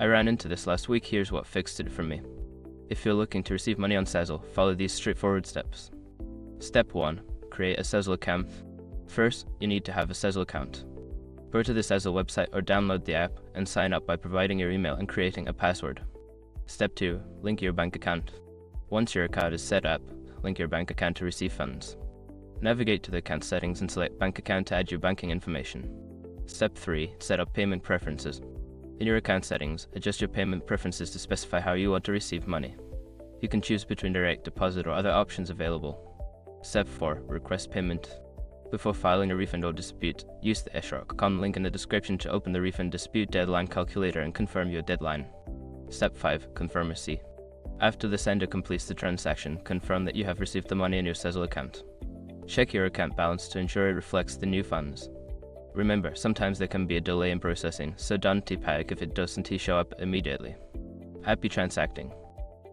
I ran into this last week. Here's what fixed it for me. If you're looking to receive money on Sezzle, follow these straightforward steps. Step 1. Create a Sezzle account. First, you need to have a Sezzle account. Go to the Sezzle website or download the app and sign up by providing your email and creating a password. Step 2. Link your bank account. Once your account is set up, link your bank account to receive funds. Navigate to the account settings and select bank account to add your banking information. Step 3. Set up payment preferences. In your account settings, adjust your payment preferences to specify how you want to receive money. You can choose between direct deposit or other options available. Step 4. Request payment. Before filing a refund or dispute, use the SROC.com link in the description to open the refund dispute deadline calculator and confirm your deadline. Step 5. Confirm receipt. After the sender completes the transaction, confirm that you have received the money in your Sezzle account. Check your account balance to ensure it reflects the new funds. Remember, sometimes there can be a delay in processing, so don't panic if it doesn't show up immediately. Happy transacting!